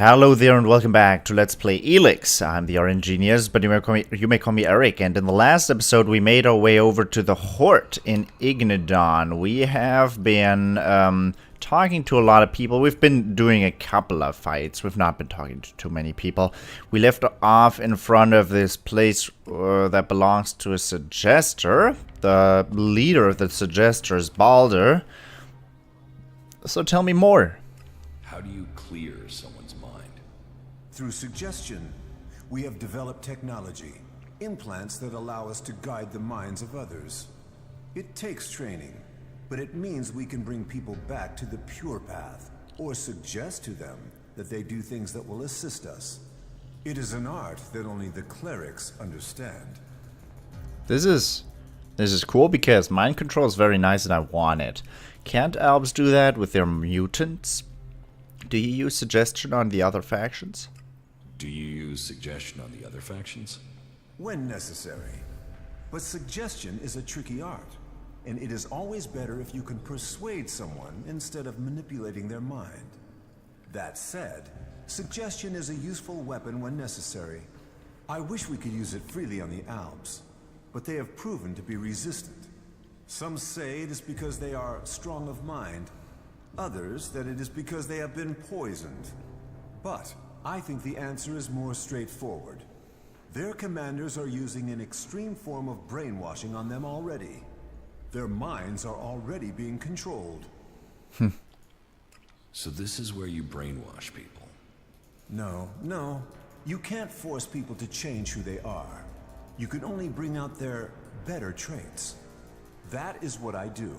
Hello there and welcome back to Let's Play Elex. I'm the RNGenius, but you may call me Eric, and in the last episode we made our way over to the Hort in Ignidon. We have been talking to a lot of people. We've been doing a couple of fights. We've not been talking to too many people. We left off in front of this place that belongs to a suggester. The leader of the suggester is Balder. So tell me more. How do you clear someone's mind? Through suggestion, we have developed technology, implants that allow us to guide the minds of others. It takes training, but it means we can bring people back to the pure path, or suggest to them that they do things that will assist us. It is an art that only the clerics understand. This is cool because mind control is very nice and I want it. Can't elves do that with their mutants? Do you use suggestion on the other factions? Do you use suggestion on the other factions? When necessary. But suggestion is a tricky art, and it is always better if you can persuade someone instead of manipulating their mind. That said, suggestion is a useful weapon when necessary. I wish we could use it freely on the Alps, but they have proven to be resistant. Some say it is because they are strong of mind, others that it is because they have been poisoned. But I think the answer is more straightforward. Their commanders are using an extreme form of brainwashing on them already. Their minds are already being controlled. So this is where you brainwash people? No. You can't force people to change who they are. You can only bring out their better traits. That is what I do.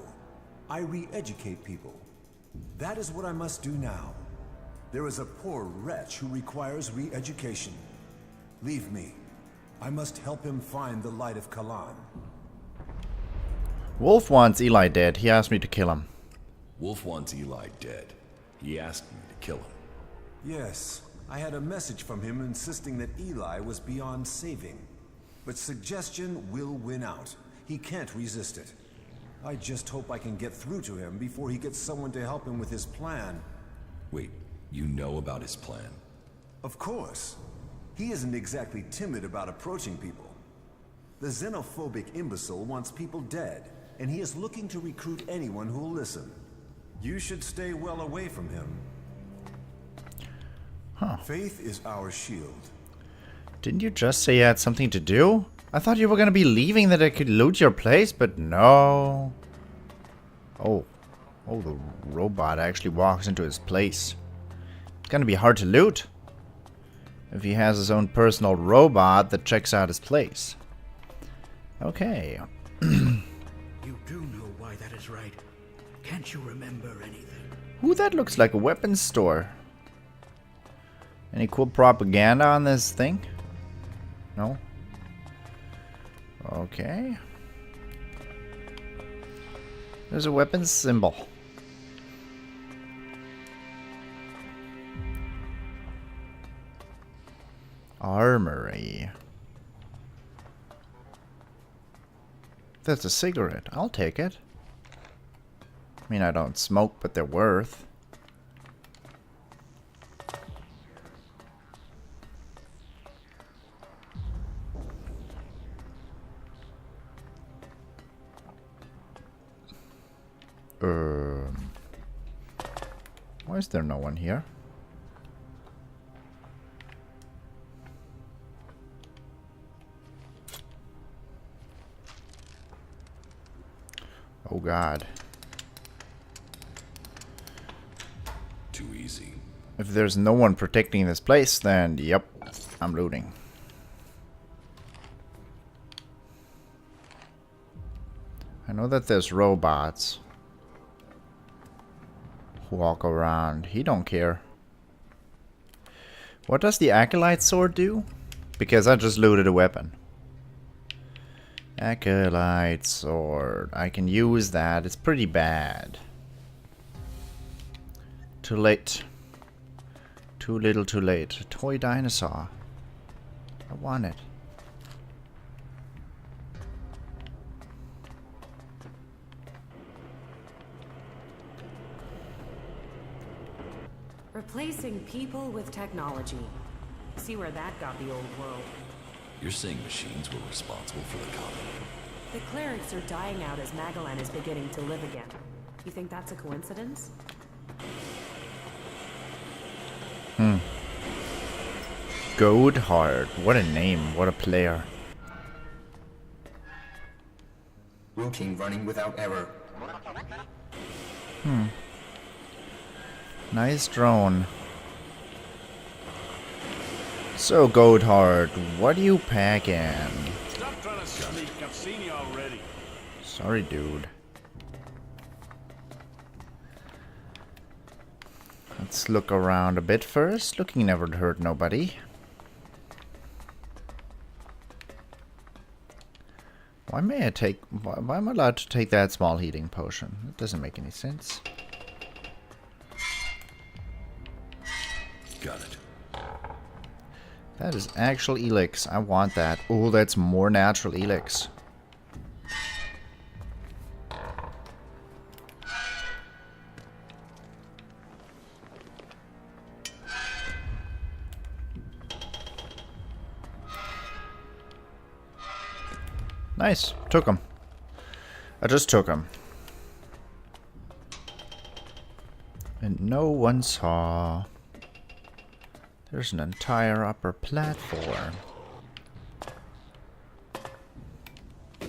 I re-educate people. That is what I must do now. There is a poor wretch who requires re-education. Leave me. I must help him find the light of Kalan. Wolf wants Eli dead. He asked me to kill him. Wolf wants Eli dead. He asked me to kill him. Yes, I had a message from him insisting that Eli was beyond saving. But suggestion will win out. He can't resist it. I just hope I can get through to him before he gets someone to help him with his plan. Wait, you know about his plan? Of course. He isn't exactly timid about approaching people. The xenophobic imbecile wants people dead, and he is looking to recruit anyone who will listen. You should stay well away from him. Faith is our shield. Didn't you just say you had something to do? I thought you were gonna be leaving that I could loot your place, but no. Oh, the robot actually walks into his place. It's gonna be hard to loot if he has his own personal robot that checks out his place. Okay. You do know why that is right. Can't you remember anything? Ooh, that looks like a weapons store. Any cool propaganda on this thing? No? Okay. There's a weapons symbol. Armory. That's a cigarette. I'll take it. I mean, I don't smoke, but they're worth. Why is there no one here? Oh God. Too easy. If there's no one protecting this place, then yep, I'm looting. I know that there's robots who walk around. He don't care. What does the Acolyte sword do? Because I just looted a weapon. Acolyte sword. I can use that. It's pretty bad. Too late. Too little too late. A toy dinosaur. I want it. Replacing people with technology. See where that got the old world. You're saying machines were responsible for the colony? The clerics are dying out as Magellan is beginning to live again. You think that's a coincidence? Goathard. What a name. What a player. Routine running without error. Nice drone. So, Goathard, what are you packing? Stop trying to sneak. I've seen you already. Sorry, dude. Let's look around a bit first. Looking never hurt nobody. Why may I take... Why am I allowed to take that small healing potion? It doesn't make any sense. Got it. That is actual Elex. I want that. Oh, that's more natural Elex. Nice. Took him. I just took him. And no one saw. There's an entire upper platform.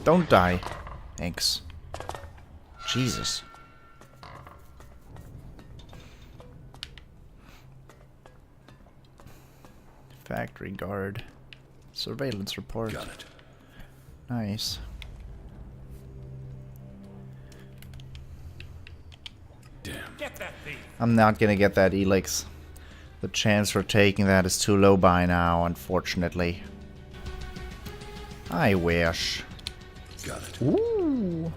Don't die. Thanks. Jesus. Factory guard. Surveillance report. Got it. Nice. Damn. Get that thief. I'm not gonna get that Elex. The chance for taking that is too low by now, unfortunately. I wish. Got it. Ooh.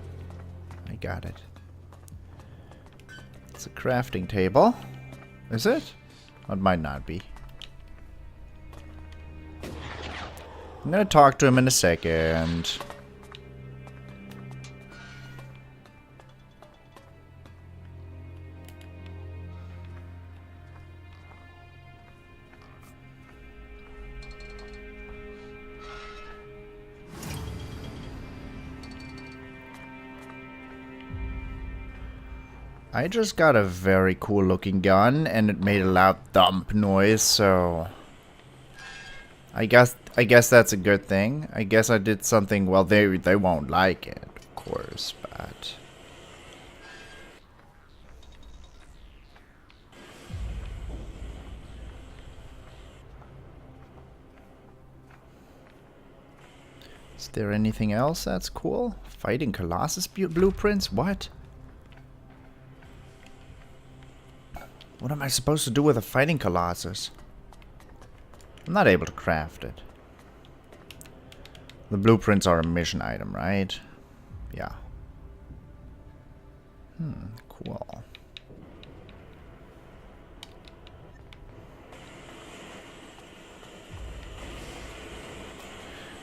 I got it. It's a crafting table. Is it? It might not be. I'm gonna talk to him in a second. I just got a very cool looking gun and it made a loud thump noise, so I guess that's a good thing. I guess I did something. Well, they won't like it, of course, but is there anything else that's cool? Fighting Colossus blueprints? What? What am I supposed to do with a fighting Colossus? I'm not able to craft it. The blueprints are a mission item, right? Yeah. Cool.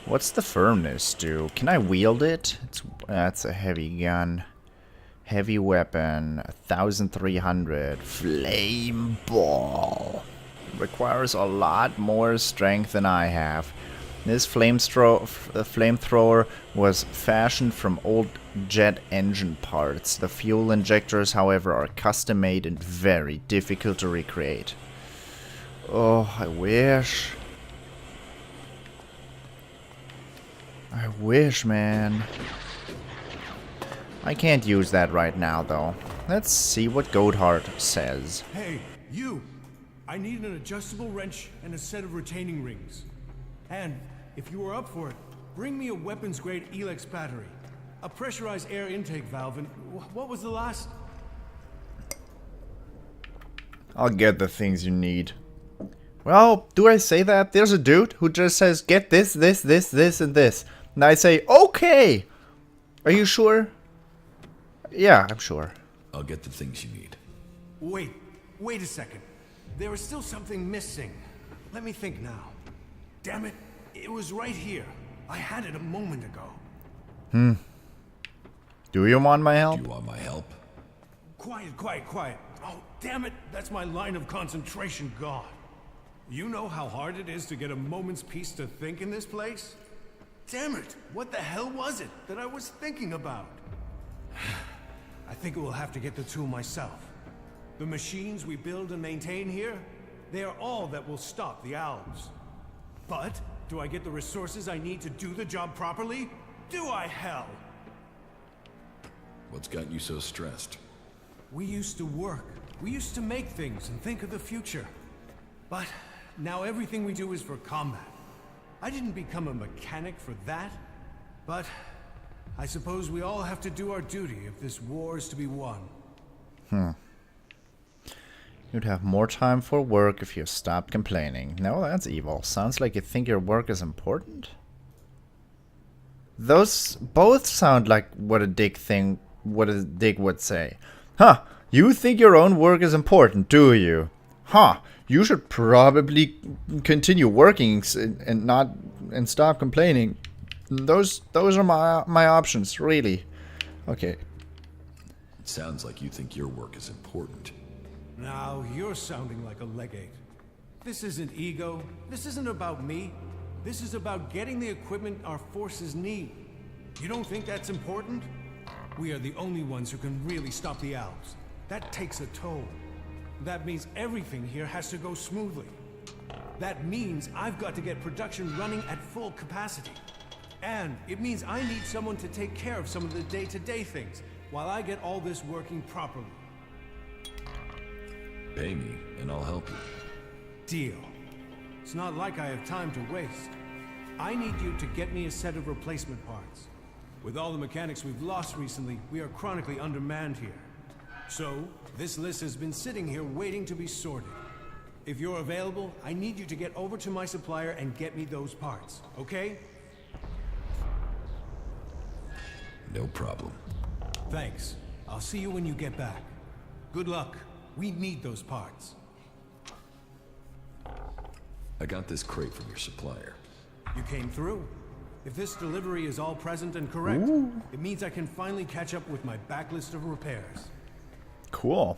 What's the firmness do? Can I wield it? That's a heavy gun. Heavy weapon, 1300. Flame ball. Requires a lot more strength than I have. This flamethrower was fashioned from old jet engine parts. The fuel injectors, however, are custom made and very difficult to recreate. Oh, I wish. I wish, man. I can't use that right now, though. Let's see what Goathard says. Hey, you! I need an adjustable wrench and a set of retaining rings. And, if you are up for it, bring me a weapons-grade Elex battery, a pressurized air intake valve, and what was the last? I'll get the things you need. Well, do I say that? There's a dude who just says, get this, this, this, this, and this. And I say, okay! Are you sure? Yeah, I'm sure. I'll get the things you need. Wait a second. There is still something missing. Let me think now. Damn it, it was right here. I had it a moment ago. Do you want my help? Do you want my help? Quiet. Oh, damn it! That's my line of concentration gone. You know how hard it is to get a moment's peace to think in this place? Damn it! What the hell was it that I was thinking about? I think I will have to get the tool myself. The machines we build and maintain here, they are all that will stop the owls. But, do I get the resources I need to do the job properly? Do I, hell? What's got you so stressed? We used to work. We used to make things and think of the future. But, now everything we do is for combat. I didn't become a mechanic for that. But, I suppose we all have to do our duty if this war is to be won. You'd have more time for work if you stopped complaining. No, that's evil. Sounds like you think your work is important. Those both sound like what a dick would say. Huh, you think your own work is important, do you? Huh, you should probably continue working and stop complaining. Those are my options, really. Okay. It sounds like you think your work is important. Now, you're sounding like a legate. This isn't ego. This isn't about me. This is about getting the equipment our forces need. You don't think that's important? We are the only ones who can really stop the owls. That takes a toll. That means everything here has to go smoothly. That means I've got to get production running at full capacity. And it means I need someone to take care of some of the day-to-day things while I get all this working properly. Pay me, and I'll help you. Deal. It's not like I have time to waste. I need you to get me a set of replacement parts. With all the mechanics we've lost recently, we are chronically undermanned here. So, this list has been sitting here waiting to be sorted. If you're available, I need you to get over to my supplier and get me those parts, okay? No problem. Thanks. I'll see you when you get back. Good luck. We need those parts. I got this crate from your supplier. You came through. If this delivery is all present and correct, it means I can finally catch up with my backlist of repairs. Cool.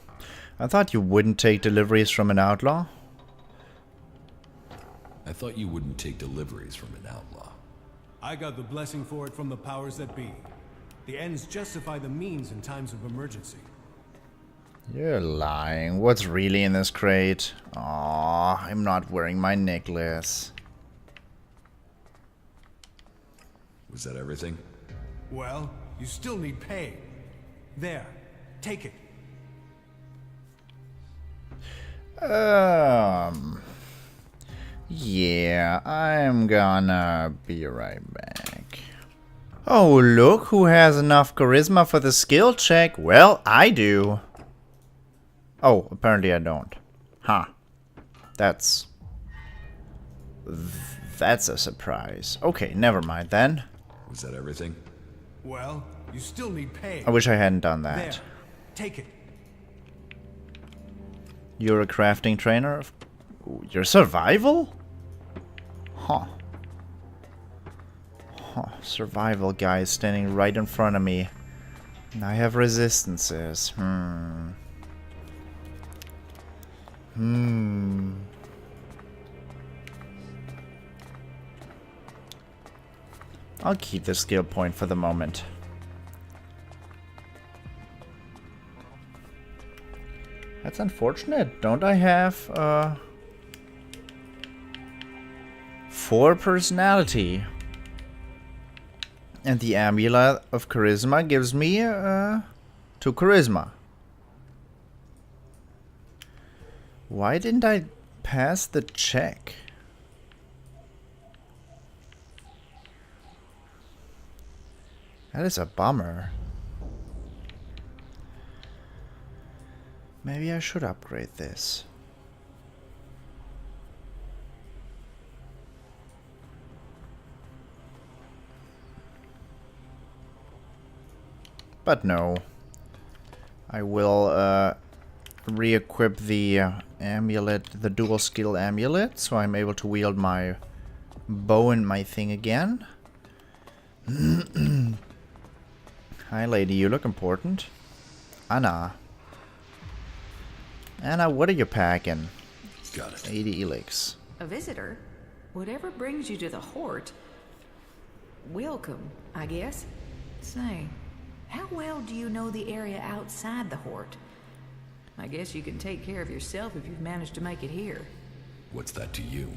I thought you wouldn't take deliveries from an outlaw. I thought you wouldn't take deliveries from an outlaw. I got the blessing for it from the powers that be. The ends justify the means in times of emergency. You're lying. What's really in this crate? Aw, I'm not wearing my necklace. Was that everything? Well, you still need pay. There, take it. Yeah, I'm gonna be right back. Oh, look who has enough charisma for the skill check. Well, I do. Oh, apparently I don't. Huh. That's a surprise. Okay, never mind then. Was that everything? Well, you still need pay. I wish I hadn't done that. There, take it. You're a crafting trainer? Your survival? Huh. Huh. Survival guy is standing right in front of me. And I have resistances. I'll keep the skill point for the moment. That's unfortunate. Don't I have 4 personality? And the amulet of charisma gives me 2 charisma. Why didn't I pass the check? That is a bummer. Maybe I should upgrade this. But no. I will re-equip the amulet, the dual skill amulet, so I'm able to wield my bow and my thing again. Hi lady, you look important. Anna. Anna, what are you packing? Got it. 80 Elex. A visitor? Whatever brings you to the Hort. Welcome, I guess. Say, how well do you know the area outside the Hort? I guess you can take care of yourself if you've managed to make it here. What's that to you?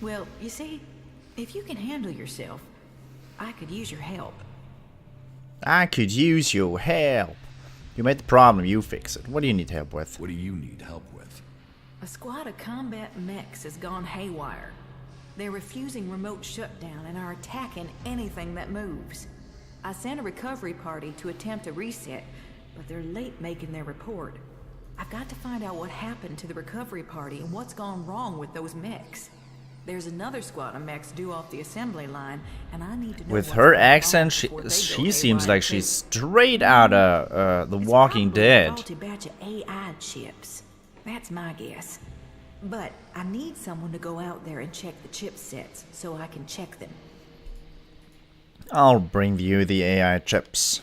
Well, you see, if you can handle yourself, I could use your help. I could use your help. You made the problem, you fix it. What do you need help with? What do you need help with? A squad of combat mechs has gone haywire. They're refusing remote shutdown and are attacking anything that moves. I sent a recovery party to attempt a reset, but they're late making their report. I've got to find out what happened to the recovery party and what's gone wrong with those mechs. There's another squad of mechs due off the assembly line, and I need to know With what's her going on accent, before they she go seems haywire, like she's too. straight out of The It's Walking probably a Dead. faulty batch of AI chips. That's my guess. But I need someone to go out there and check the chipsets so I can check them. I'll bring you the AI chips.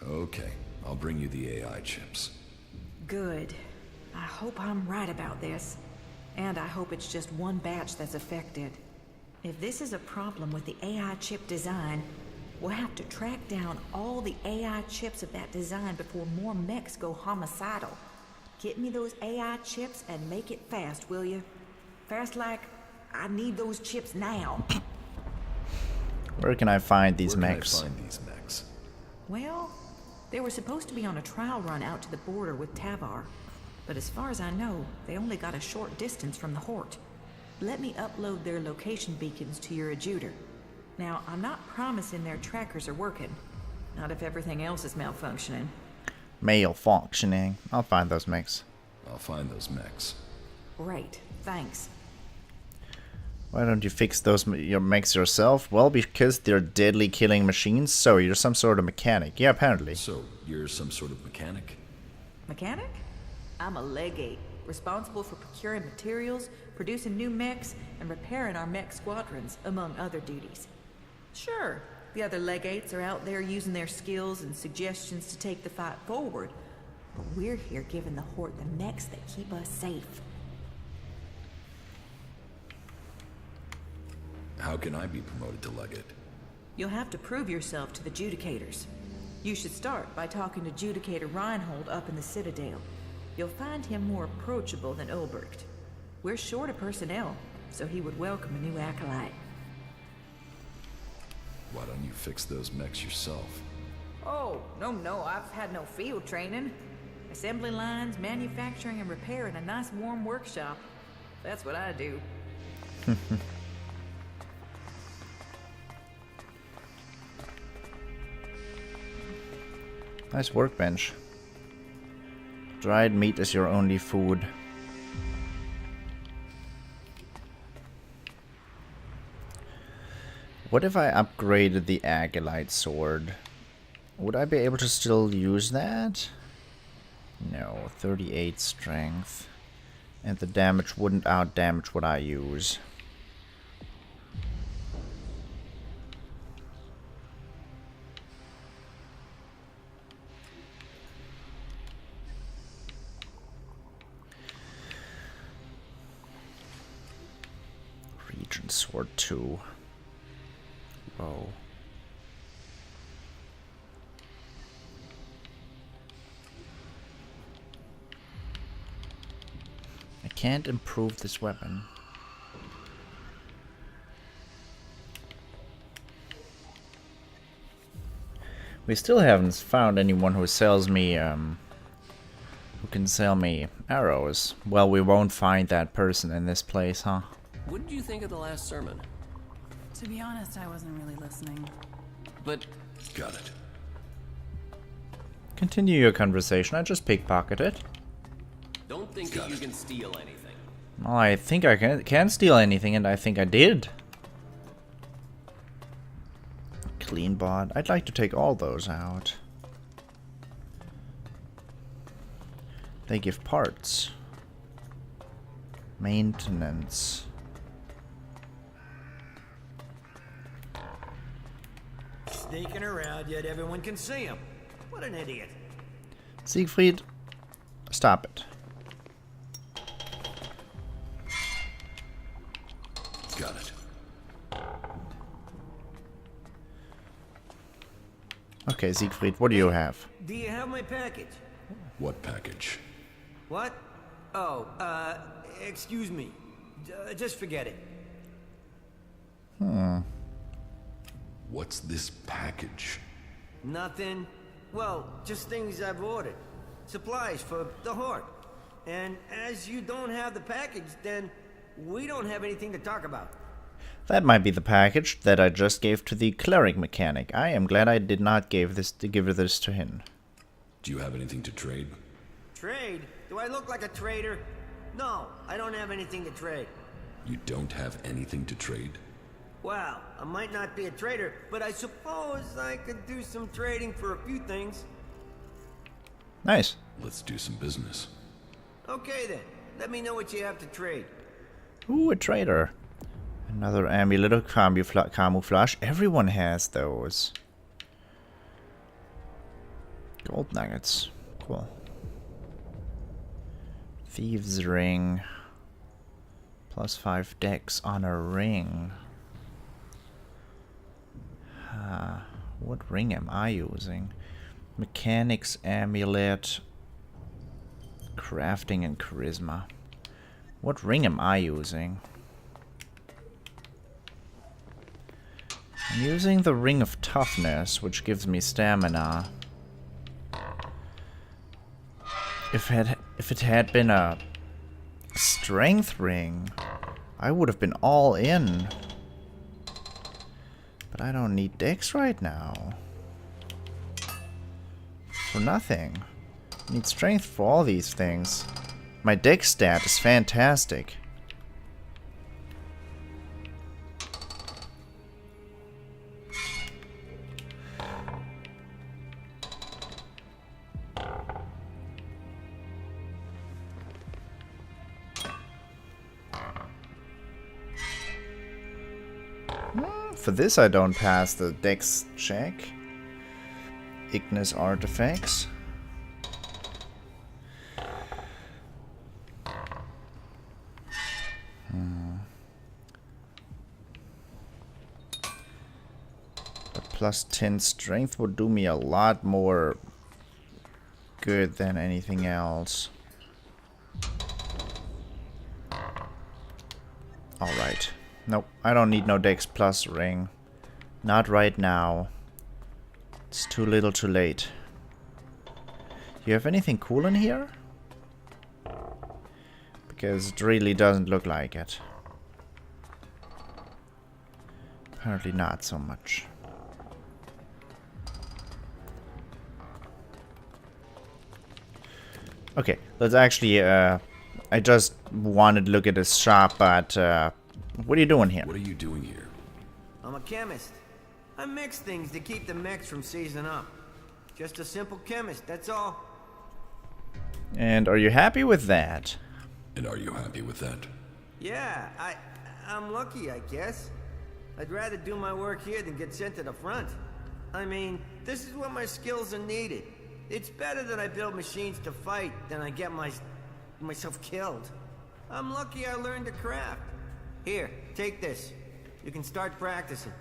Okay, I'll bring you the AI chips. Good. I hope I'm right about this. And I hope it's just one batch that's affected. If this is a problem with the AI chip design, we'll have to track down all the AI chips of that design before more mechs go homicidal. Get me those AI chips and make it fast, will you? Fast like I need those chips now. Where can I find these Where can mechs? I find these mechs? Well, they were supposed to be on a trial run out to the border with Tavar. But as far as I know, they only got a short distance from the Hort. Let me upload their location beacons to your eachother. Now, I'm not promising their trackers are working. Not if everything else is malfunctioning. Malfunctioning. I'll find those mechs. I'll find those mechs. Great, thanks. Why don't you fix those your mechs yourself? Well, because they're deadly killing machines, so you're some sort of mechanic. Yeah, apparently. So, you're some sort of mechanic? Mechanic? I'm a legate, responsible for procuring materials, producing new mechs, and repairing our mech squadrons, among other duties. Sure, the other legates are out there using their skills and suggestions to take the fight forward, but we're here giving the Hort the mechs that keep us safe. How can I be promoted to legate? You'll have to prove yourself to the Judicators. You should start by talking to Judicator Reinhold up in the Citadel. You'll find him more approachable than Ulbricht. We're short of personnel, so he would welcome a new acolyte. Why don't you fix those mechs yourself? Oh, no, I've had no field training. Assembly lines, manufacturing, and repair in a nice warm workshop. That's what I do. Nice workbench. Dried meat is your only food. What if I upgraded the Acolyte sword? Would I be able to still use that? No, 38 strength. And the damage wouldn't outdamage what I use. Region Sword 2. Whoa. I can't improve this weapon. We still haven't found anyone who sells me, who can sell me arrows. Well, we won't find that person in this place, huh? What did you think of the last sermon? To be honest, I wasn't really listening. But Got it. Continue your conversation. I just pickpocketed. don't think that you can steal anything. Well, I think I can steal anything, and I think I did. Clean bot. I'd like to take all those out. They give parts. Maintenance. Sneaking around, yet everyone can see him. What an idiot. Siegfried, stop it. Got it. Okay, Siegfried, what do you have? Do you have my package? What package? What? Oh, excuse me. Just forget it. What's this package? Nothing. Well, just things I've ordered. Supplies for the Horde. And as you don't have the package, then we don't have anything to talk about. That might be the package that I just gave to the cleric mechanic. I am glad I did not give this to him. Do you have anything to trade? Trade? Do I look like a trader? No, I don't have anything to trade. You don't have anything to trade? Well, I might not be a trader, but I suppose I could do some trading for a few things. Nice. Let's do some business. Okay then, let me know what you have to trade. Ooh, a trader. Another amulet of camouflage. Everyone has those. Gold nuggets. Cool. Thieves ring. +5 dex on a ring. What ring am I using? Mechanics amulet. Crafting and charisma. What ring am I using? I'm using the ring of toughness, which gives me stamina. If it had been a strength ring, I would have been all in. But I don't need dex right now. For nothing. I need strength for all these things. My dex stat is fantastic. For this I don't pass the dex check. Ignis artifacts. The +10 strength would do me a lot more good than anything else. Alright. Nope, I don't need no Dex Plus ring. Not right now. It's too little too late. You have anything cool in here? Because it really doesn't look like it. Apparently not so much. Okay, let's actually, I just wanted to look at this shop, but, what are you doing here? What are you doing here? I'm a chemist. I mix things to keep the mechs from seizing up. Just a simple chemist, that's all. And are you happy with that? And are you happy with that? Yeah, I'm lucky, I guess. I'd rather do my work here than get sent to the front. I mean, this is where my skills are needed. It's better that I build machines to fight than I get myself killed. I'm lucky I learned to craft. Here, take this. You can start practicing.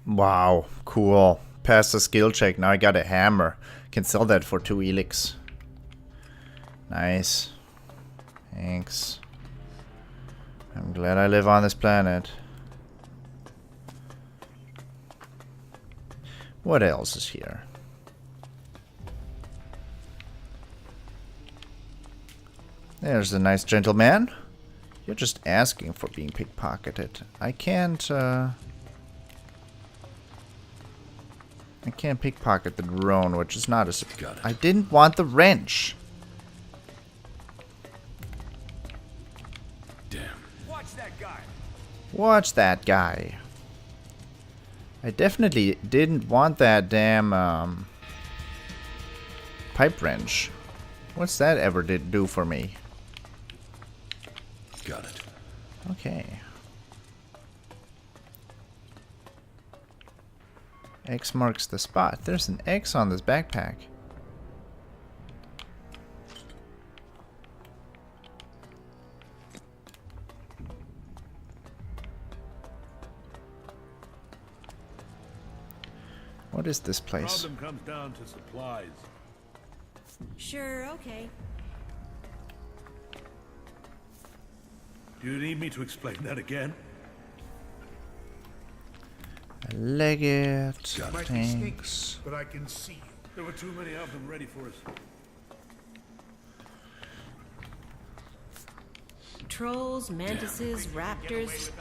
Wow, cool. Passed the skill check, now I got a hammer. Can sell that for 2 Elex. Nice. Thanks. I'm glad I live on this planet. What else is here? There's a nice gentleman. You're just asking for being pickpocketed. I can't pickpocket the drone, which is not a... Got it. I didn't want the wrench. Damn. Watch that guy. Watch that guy. I definitely didn't want that damn pipe wrench. What's that ever do for me? Got it. Okay. X marks the spot. There's an X on this backpack. What is this place? Problem comes down to supplies. Sure, okay. Do you need me to explain that again? I leg it. Might be sneaky, Thanks. but I can see you. There were too many of them ready for us. Trolls, mantises, raptors.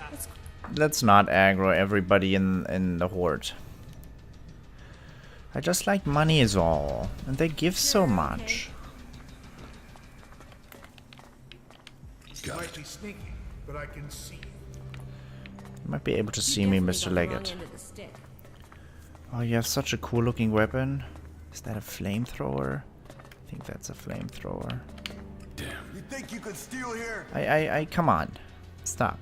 Let's not aggro everybody in the horde. I just like money is all. And they give so much. Might be sneaky, but I can see you. You might be able to see me, Mr. Leggett. Oh, you have such a cool looking weapon. Is that a flamethrower? I think that's a flamethrower. Damn. You think you could steal here? I come on. Stop.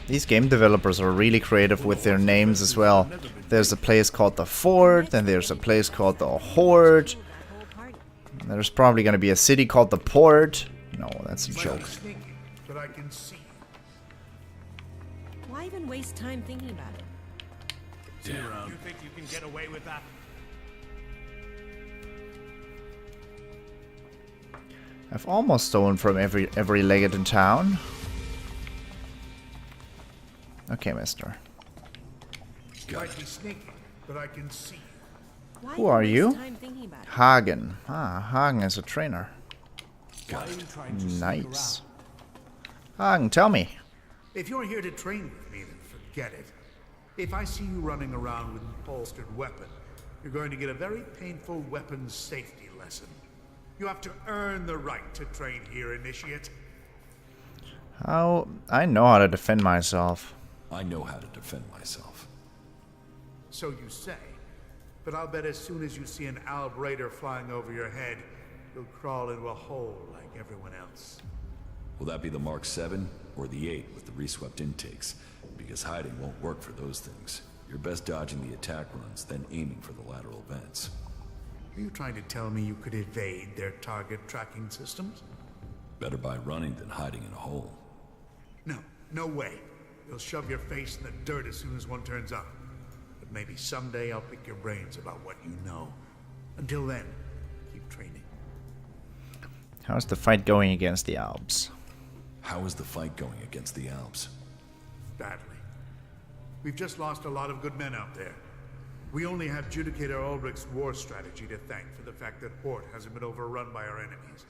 These game developers are really creative with their names as well. There's a place called the Fort, and there's a place called the Horde. There's probably going to be a city called the Port. No, that's a joke. Sneaky, but I can see you. Why even waste time thinking about it? Damn. You think you can get away with that? I've almost stolen from every Leggett in town. Okay, mister. Might be sneaky, but I can see you. Why Who even are waste you? time thinking about it? Hagen. Ah, Hagen is a trainer. Why are you trying to sneak Nice. Hagen, tell me. If you're here to train with me, then forget it. If I see you running around with a holstered weapon, you're going to get a very painful weapons safety lesson. You have to earn the right to train here, Initiate. How? I know how to defend myself. I know how to defend myself. So you say. But I'll bet as soon as you see an Alb Raider flying over your head, you'll crawl into a hole like everyone else. Will that be the Mark 7 or the 8 with the reswept intakes? Because hiding won't work for those things. You're best dodging the attack runs, then aiming for the lateral vents. Are you trying to tell me you could evade their target tracking systems? Better by running than hiding in a hole. No, no way. You'll shove your face in the dirt as soon as one turns up. But maybe someday I'll pick your brains about what you know. Until then, keep training. How's the fight going against the Alps? How is the fight going against the Alps? Badly. We've just lost a lot of good men out there. We only have Judicator Ulbrich's war strategy to thank for the fact that Hort hasn't been overrun by our enemies.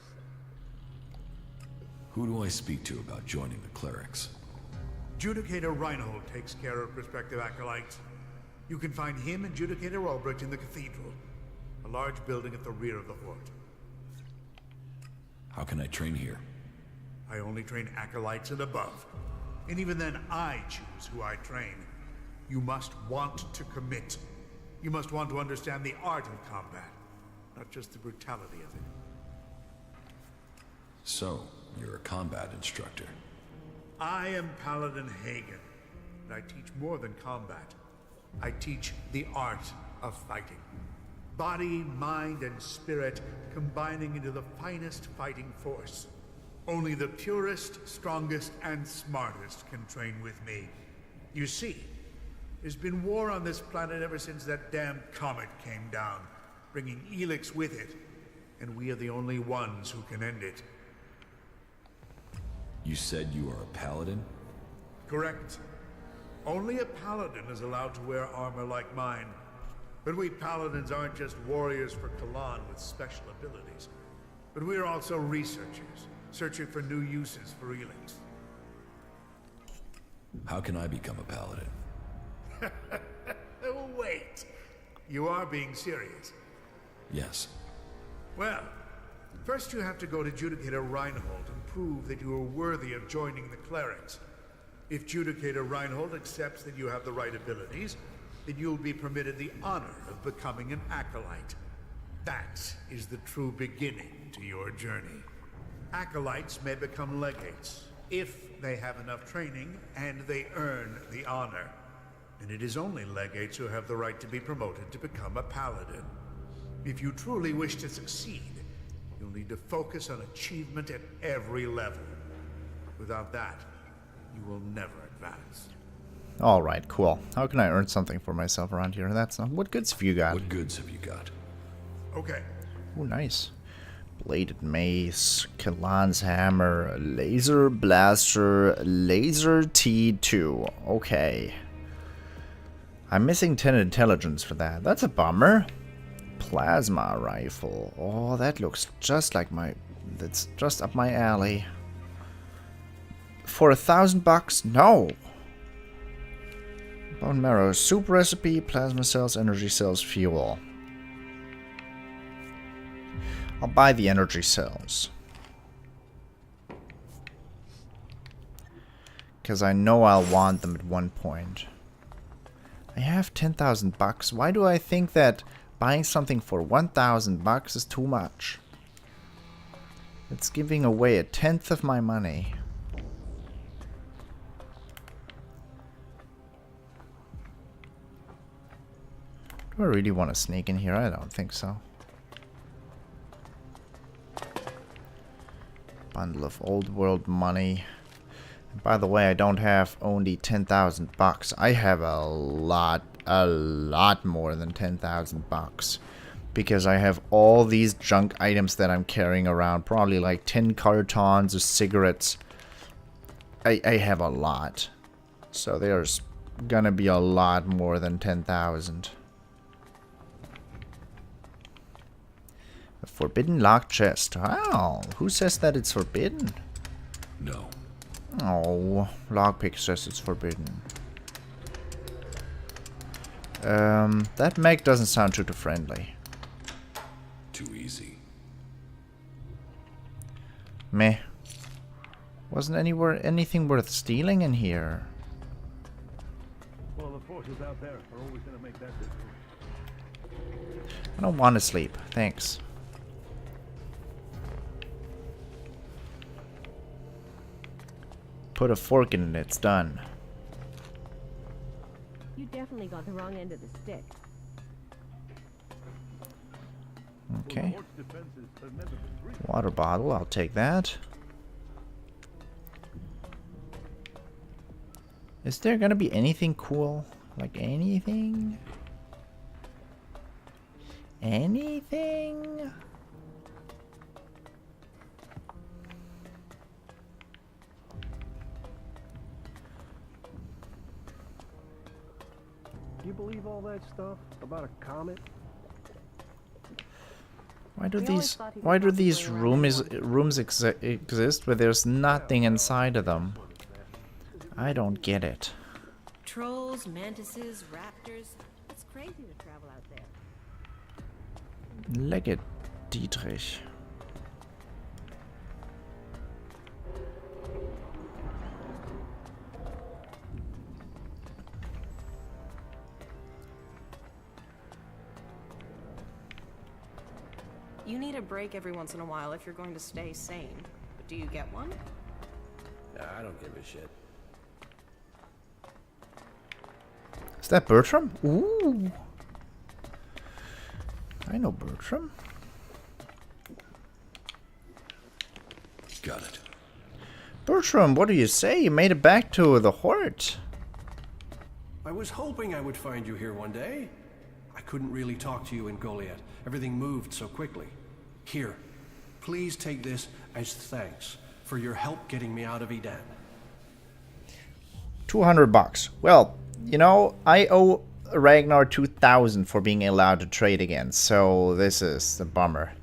Who do I speak to about joining the clerics? Judicator Reinhold takes care of prospective acolytes. You can find him and Judicator Ulbrich in the cathedral, a large building at the rear of the Hort. How can I train here? I only train acolytes and above. And even then, I choose who I train. You must want to commit. You must want to understand the art of combat, not just the brutality of it. So, you're a combat instructor. I am Paladin Hagen, and I teach more than combat. I teach the art of fighting. Body, mind, and spirit combining into the finest fighting force. Only the purest, strongest, and smartest can train with me. You see, there's been war on this planet ever since that damn comet came down, bringing Elex with it, and we are the only ones who can end it. You said you are a paladin? Correct. Only a paladin is allowed to wear armor like mine. But we paladins aren't just warriors for Kalan with special abilities, but we are also researchers, searching for new uses for Elex. How can I become a paladin? Oh, wait. You are being serious. Yes. Well, first you have to go to Judicator Reinhold and prove that you are worthy of joining the clerics. If Judicator Reinhold accepts that you have the right abilities, then you'll be permitted the honor of becoming an acolyte. That is the true beginning to your journey. Acolytes may become legates, if they have enough training and they earn the honor. And it is only legates who have the right to be promoted to become a paladin. If you truly wish to succeed, you'll need to focus on achievement at every level. Without that, you will never advance. Alright, cool. How can I earn something for myself around here? That's not... What goods have you got? What goods have you got? Okay. Oh, nice. Bladed mace, Kalan's hammer, laser blaster, laser T2. Okay. I'm missing 10 intelligence for that. That's a bummer. Plasma rifle. Oh, that looks just like my... That's just up my alley. For $1,000? No. Bone marrow, soup recipe, plasma cells, energy cells, fuel. I'll buy the energy cells. Because I know I'll want them at one point. I have $10,000. Why do I think that buying something for $1,000 is too much? It's giving away 1/10 of my money. Do I really want to sneak in here? I don't think so. Bundle of old world money. And by the way, I don't have only $10,000. I have a lot more than $10,000. Because I have all these junk items that I'm carrying around. Probably like 10 cartons of cigarettes. I have a lot. So there's gonna be a lot more than 10,000. A forbidden locked chest. Wow. Who says that it's forbidden? No. Oh, lockpick says it's forbidden. That mech doesn't sound too friendly. Too easy. Meh. Wasn't anything worth stealing in here? Well, the forces out there are always going to make that difficult. I don't want to sleep. Thanks. Put a fork in it. It's done. You definitely got the wrong end of the stick. Okay. Water bottle. I'll take that. Is there gonna be anything cool? Like anything? Anything? Do you believe all that stuff about a comet? Why do these rooms exist where there's nothing inside of them? I don't get it. Trolls, mantises, raptors. It's crazy to travel out there. Leggett Dietrich. You need a break every once in a while if you're going to stay sane. But do you get one? I don't give a shit. Is that Bertram? Ooh. I know Bertram. Got it. Bertram, what do you say? You made it back to the Hort. I was hoping I would find you here one day. I couldn't really talk to you in Goliath. Everything moved so quickly. Here, please take this as thanks for your help getting me out of Eden. $200. Well, you know, I owe Ragnar 2,000 for being allowed to trade again, so this is a bummer.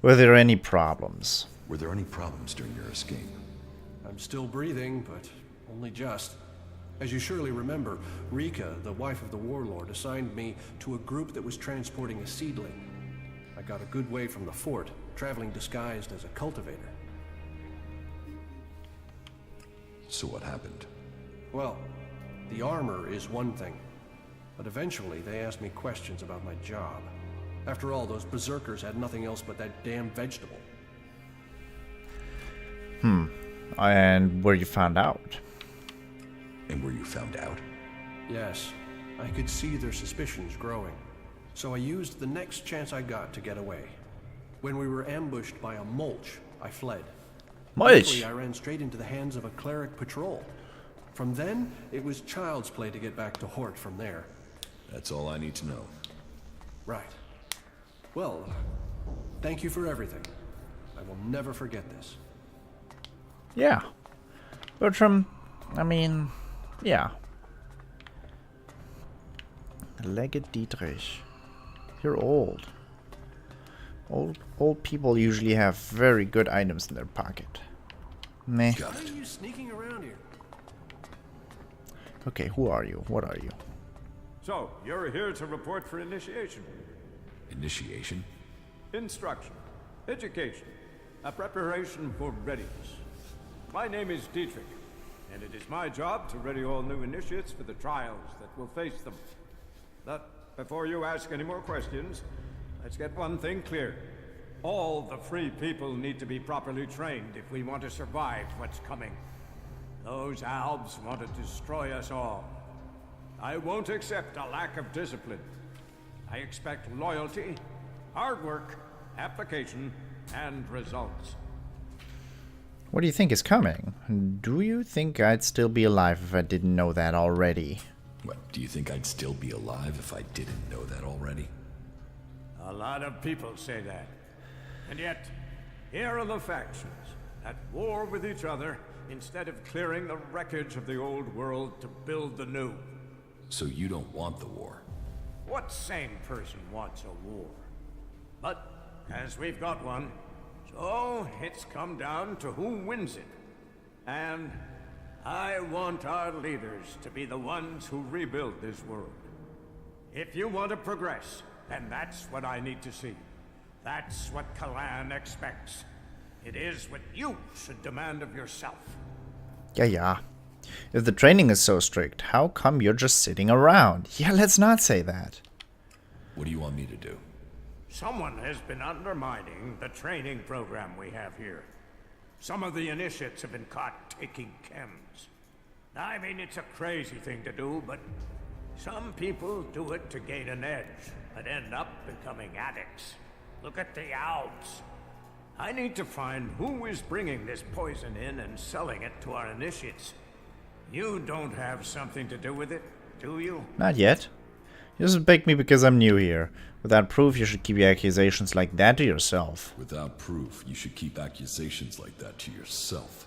Were there any problems? Were there any problems during your escape? I'm still breathing, but only just. As you surely remember, Rika, the wife of the warlord, assigned me to a group that was transporting a seedling. I got a good way from the fort, traveling disguised as a cultivator. So what happened? Well, the armor is one thing, but eventually they asked me questions about my job. After all, those berserkers had nothing else but that damn vegetable. And were you found out? And were you found out? Yes, I could see their suspicions growing. So I used the next chance I got to get away. When we were ambushed by a mulch, I fled. Mulch? Luckily, I ran straight into the hands of a cleric patrol. From then, it was child's play to get back to Hort from there. That's all I need to know. Right. Well, thank you for everything. I will never forget this. Yeah. Bertram, I mean, yeah. Leggett Dietrich. You're old. Old people usually have very good items in their pocket. Meh. Why are you sneaking around here? Okay, who are you? What are you? So, you're here to report for initiation. Initiation? Instruction. Education. A preparation for readiness. My name is Dietrich, and it is my job to ready all new initiates for the trials that will face them. But before you ask any more questions, let's get one thing clear. All the free people need to be properly trained if we want to survive what's coming. Those Albs want to destroy us all. I won't accept a lack of discipline. I expect loyalty, hard work, application, and results. What do you think is coming? Do you think I'd still be alive if I didn't know that already? What, do you think I'd still be alive if I didn't know that already? A lot of people say that. And yet, here are the factions, at war with each other, instead of clearing the wreckage of the old world to build the new. So you don't want the war? What sane person wants a war? But, as we've got one, so it's come down to who wins it. And I want our leaders to be the ones who rebuild this world. If you want to progress, then that's what I need to see. That's what Kalan expects. It is what you should demand of yourself. Yeah. If the training is so strict, how come you're just sitting around? Yeah, let's not say that. What do you want me to do? Someone has been undermining the training program we have here. Some of the initiates have been caught taking chems. I mean, it's a crazy thing to do, but some people do it to gain an edge, but end up becoming addicts. Look at the Alps. I need to find who is bringing this poison in and selling it to our initiates. You don't have something to do with it, do you? Not yet. You just picked me because I'm new here. Without proof, you should keep your accusations like that to yourself. Without proof, you should keep accusations like that to yourself.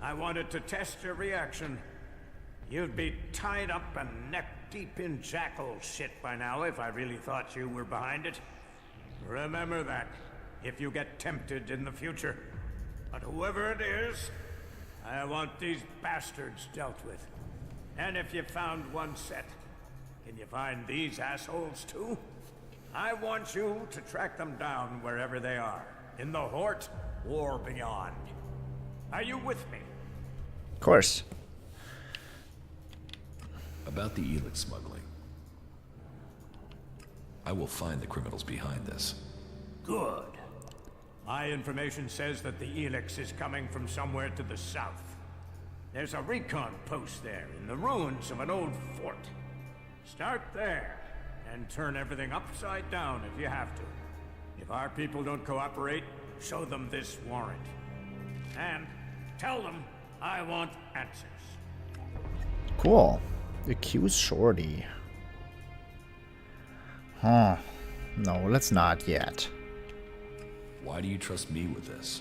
I wanted to test your reaction. You'd be tied up and neck-deep in jackal shit by now if I really thought you were behind it. Remember that, if you get tempted in the future. But whoever it is, I want these bastards dealt with. And if you found one set, can you find these assholes too? I want you to track them down wherever they are. In the Hort or beyond. Are you with me? Of course. About the Elex smuggling. I will find the criminals behind this. Good. My information says that the Elex is coming from somewhere to the south. There's a recon post there in the ruins of an old fort. Start there, and turn everything upside down if you have to. If our people don't cooperate, show them this warrant. And tell them I want answers. Cool. Accuse Shorty. Huh. No, let's not yet. Why do you trust me with this?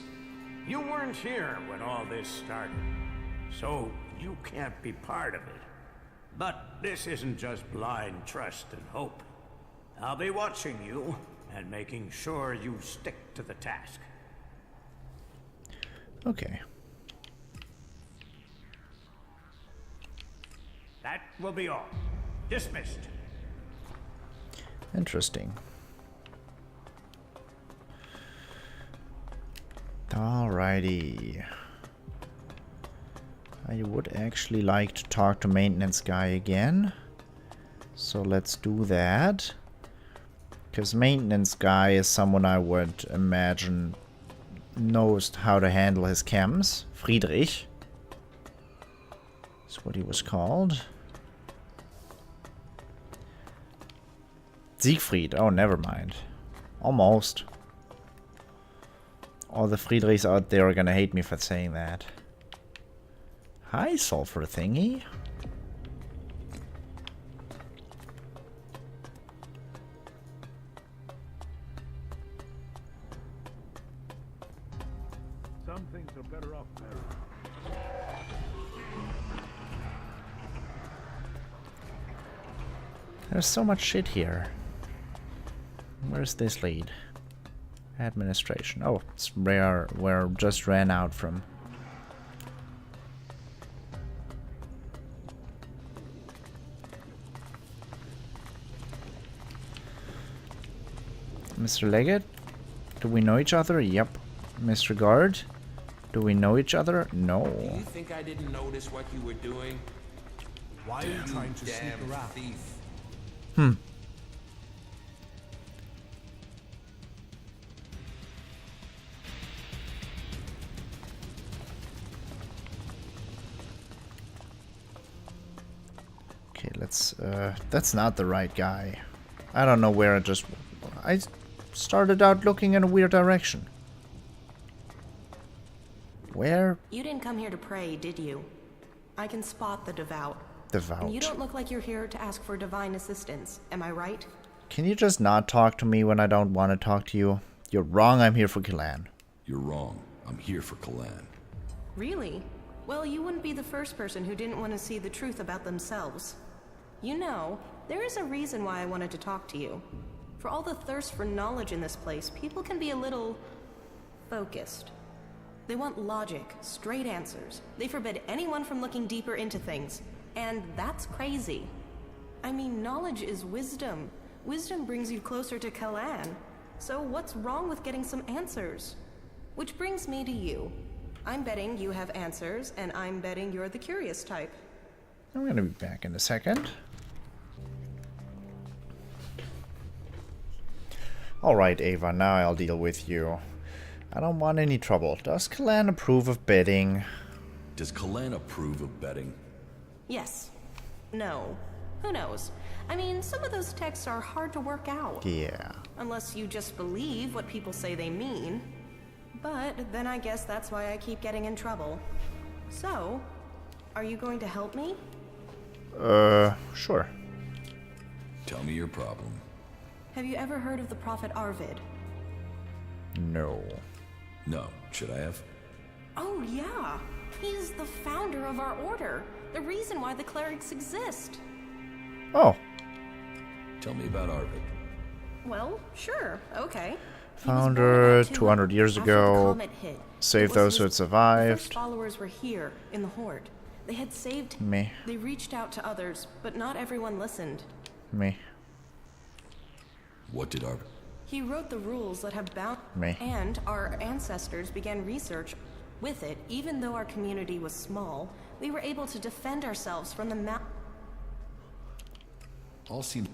You weren't here when all this started, so you can't be part of it. But this isn't just blind trust and hope. I'll be watching you and making sure you stick to the task. Okay. That will be all. Dismissed. Interesting. Alrighty. I would actually like to talk to maintenance guy again. So let's do that. Because maintenance guy is someone I would imagine knows how to handle his chems. Friedrich. That's what he was called. Siegfried. Oh, never mind. Almost. All the Friedrichs out there are gonna hate me for saying that. Hi, sulfur thingy. Some things are better off buried. There's so much shit here. Where's this lead? Administration. Oh, it's where just ran out from. Mr. Leggett? Do we know each other? Yep. Mr. Guard? Do we know each other? No. Do you think I didn't notice what you were doing? Why are you trying to sneak Damn around? thief. Okay, let's, that's not the right guy. I don't know where I started out looking in a weird direction. Where? You didn't come here to pray, did you? I can spot the devout. Devout. And you don't look like you're here to ask for divine assistance, am I right? Can you just not talk to me when I don't want to talk to you? You're wrong, I'm here for Kalan. You're wrong. I'm here for Kalan. Really? Well, you wouldn't be the first person who didn't want to see the truth about themselves. You know, there is a reason why I wanted to talk to you. For all the thirst for knowledge in this place, people can be a little focused. They want logic, straight answers. They forbid anyone from looking deeper into things. And that's crazy. I mean, knowledge is wisdom. Wisdom brings you closer to Kalan. So what's wrong with getting some answers? Which brings me to you. I'm betting you have answers, and I'm betting you're the curious type. I'm gonna be back in a second. Alright, Ava, now I'll deal with you. I don't want any trouble. Does Kalan approve of betting? Does Kalan approve of betting? Yes. No. Who knows? I mean, some of those texts are hard to work out. Yeah. Unless you just believe what people say they mean. But then I guess that's why I keep getting in trouble. So, are you going to help me? Sure. Tell me your problem. Have you ever heard of the prophet Arvid? No. No. Should I have? Oh, yeah. He's the founder of our order. The reason why the clerics exist. Oh. Tell me about Arvid. Well, sure. Okay. Founder 200 years ago. Save those who had The survived. first followers were here, in the Horde. They had saved... Me. They reached out to others, but not everyone listened. Me. What did Arvid? He wrote the rules that have bound... Me. And our ancestors began research. With it, even though our community was small, we were able to defend ourselves from the All seem...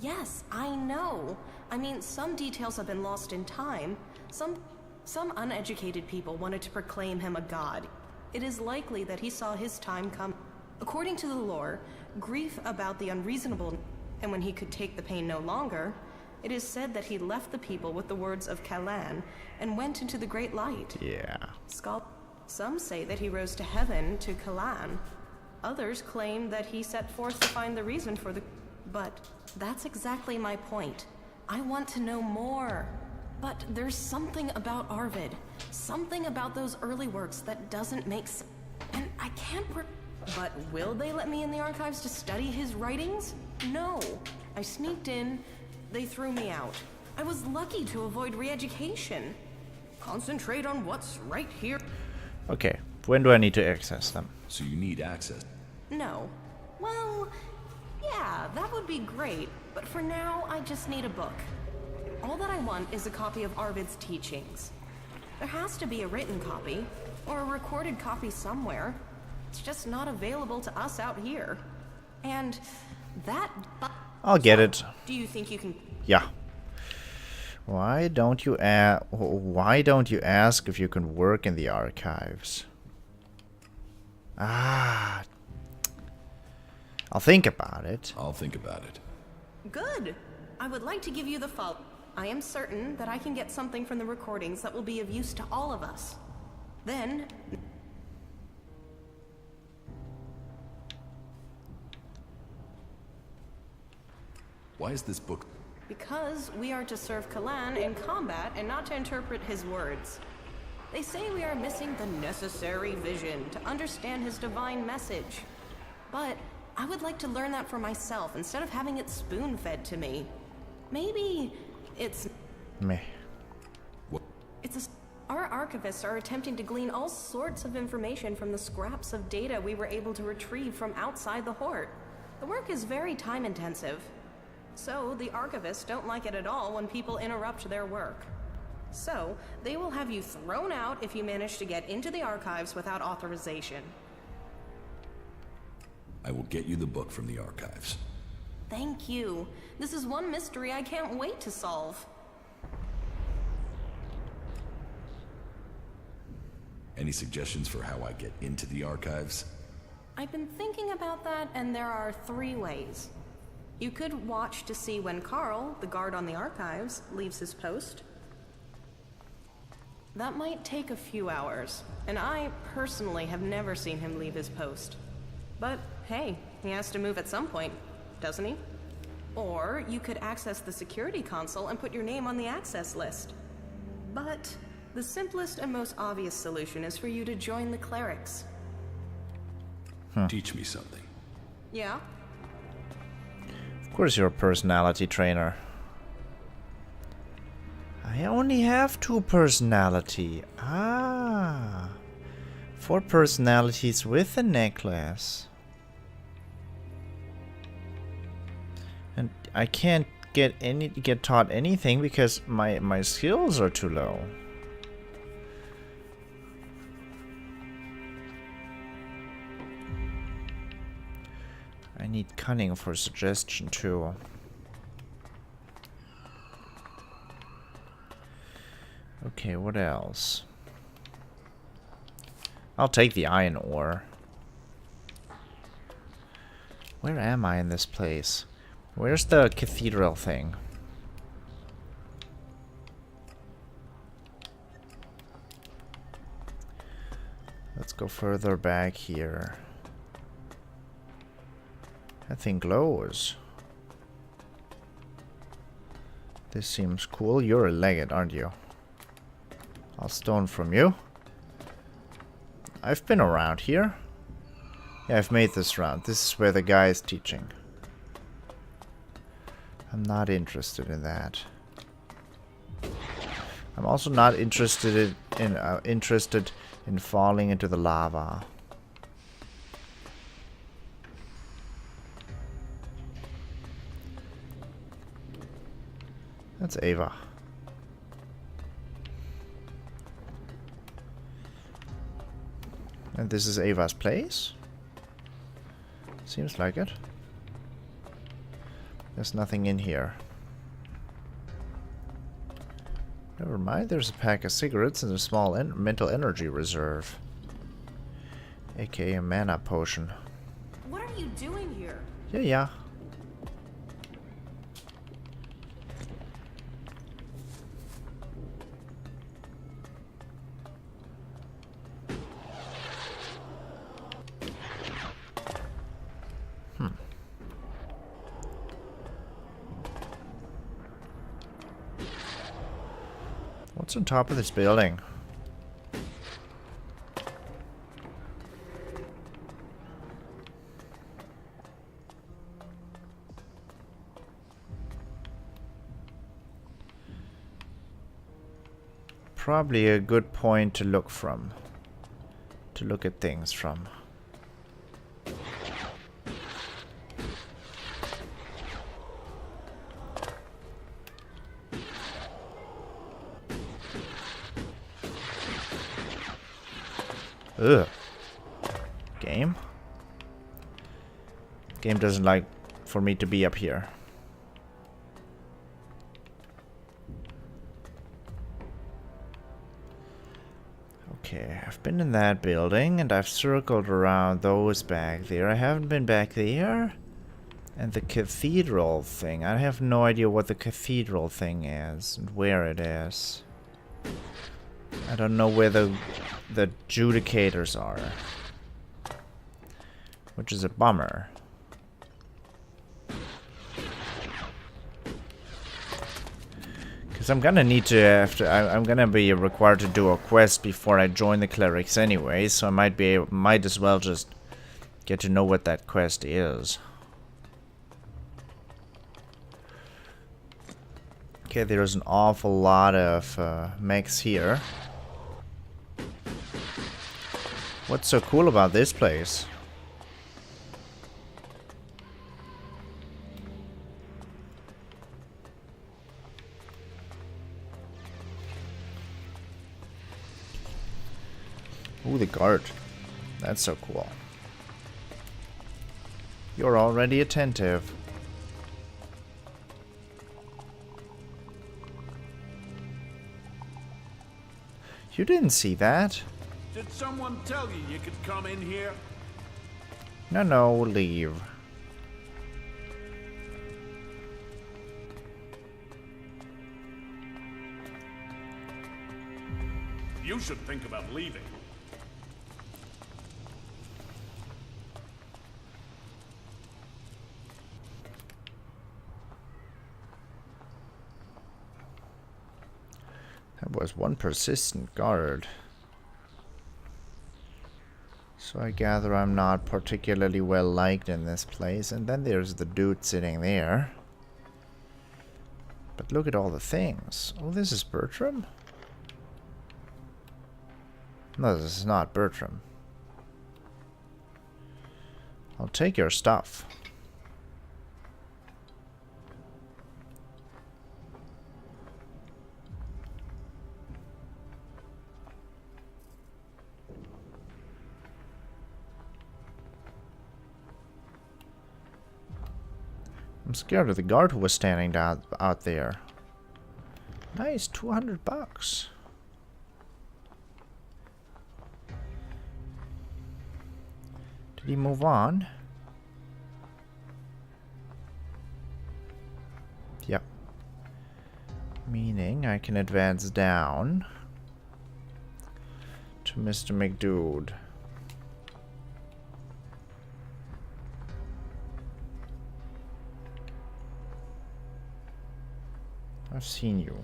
Yes, I know. I mean, some details have been lost in time. Some uneducated people wanted to proclaim him a god. It is likely that he saw his time come. According to the lore, grief about the unreasonable, and when he could take the pain no longer, it is said that he left the people with the words of Kalan and went into the great light. Yeah. Some say that he rose to heaven to Kalan. Others claim that he set forth to find the reason for the... But that's exactly my point. I want to know more. But there's something about Arvid, something about those early works that doesn't make sense. And I can't But will they let me in the archives to study his writings? No. I sneaked in, they threw me out. I was lucky to avoid re-education. Concentrate on what's right here. Okay, when do I need to access them? So you need access? No. Well, yeah, that would be great, but for now, I just need a book. All that I want is a copy of Arvid's teachings. There has to be a written copy, or a recorded copy somewhere. It's just not available to us out here. And that... I'll get it. Do you think you can... Yeah. Why don't you ask if you can work in the archives? Ah. I'll think about it. I'll think about it. Good. I would like to give you the follow. I am certain that I can get something from the recordings that will be of use to all of us. Then... Why is this book... Because we are to serve Kalan in combat and not to interpret his words. They say we are missing the necessary vision to understand his divine message. But I would like to learn that for myself instead of having it spoon-fed to me. Maybe it's... Meh. Our archivists are attempting to glean all sorts of information from the scraps of data we were able to retrieve from outside the Hort. The work is very time-intensive. So, the archivists don't like it at all when people interrupt their work. So, they will have you thrown out if you manage to get into the archives without authorization. I will get you the book from the archives. Thank you. This is one mystery I can't wait to solve. Any suggestions for how I get into the archives? I've been thinking about that, and there are 3 ways. You could watch to see when Carl, the guard on the archives, leaves his post. That might take a few hours, and I personally have never seen him leave his post. But hey, he has to move at some point, doesn't he? Or you could access the security console and put your name on the access list. But the simplest and most obvious solution is for you to join the clerics. Teach me something. Yeah? Of course you're a personality trainer. I only have 2 personality. Ah. 4 personalities with a necklace. And I can't get taught anything because my skills are too low. I need cunning for suggestion too. Okay, what else? I'll take the iron ore. Where am I in this place? Where's the cathedral thing? Let's go further back here. That thing glows. This seems cool. You're a legate, aren't you? I'll stone from you. I've been around here. Yeah, I've made this round. This is where the guy is teaching. I'm not interested in that. I'm also not interested in falling into the lava. That's Ava. And this is Ava's place? Seems like it. There's nothing in here. Never mind, there's a pack of cigarettes and a small mental energy reserve. AKA a mana potion. What are you doing here? Yeah. What's on top of this building? Probably a good point to look from. To look at things from. Ugh. Game? Game doesn't like for me to be up here. Okay, I've been in that building and I've circled around those back there. I haven't been back there. And the cathedral thing. I have no idea what the cathedral thing is and where it is. I don't know where the judicators are. Which is a bummer. Because I'm gonna need to I'm gonna be required to do a quest before I join the clerics anyway, so I might as well just get to know what that quest is. Okay, there's an awful lot of mechs here. What's so cool about this place? Ooh, the guard. That's so cool. You're already attentive. You didn't see that. Did someone tell you could come in here? No, leave. You should think about leaving. That was one persistent guard. So I gather I'm not particularly well liked in this place. And then there's the dude sitting there. But look at all the things. Oh, this is Bertram? No, this is not Bertram. I'll take your stuff. I'm scared of the guard who was standing out there. Nice, 200 bucks. Did he move on? Yep. Meaning I can advance down to Mr. McDude. I've seen you.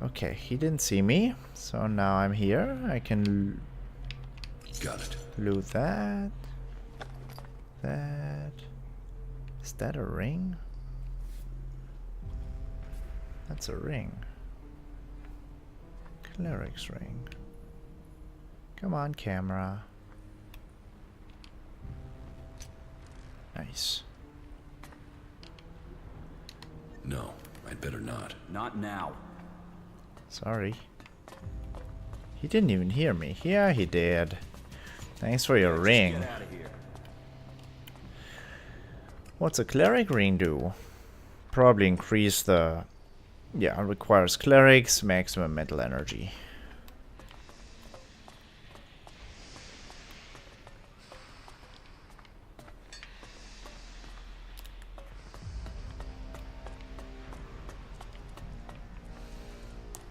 Okay, he didn't see me, so now I'm here. I can got it. Loot that. That. Is that a ring? That's a ring. Cleric's ring. Come on, camera. Nice. No, I'd better not. Not now. Sorry. He didn't even hear me. Yeah, he did. Thanks for your ring. Get out of here. What's a cleric ring do? Probably increase the... Yeah, requires clerics, maximum mental energy.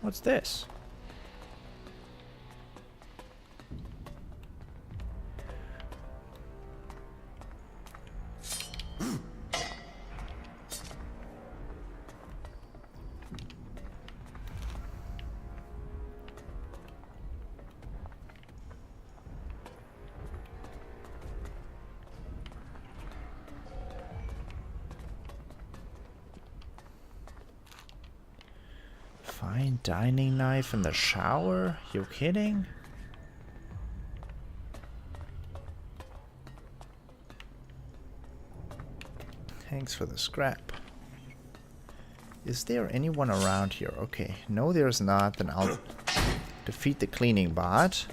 What's this? Fine dining knife in the shower? You kidding? Thanks for the scrap. Is there anyone around here? Okay, no there's not, then I'll defeat the cleaning bot.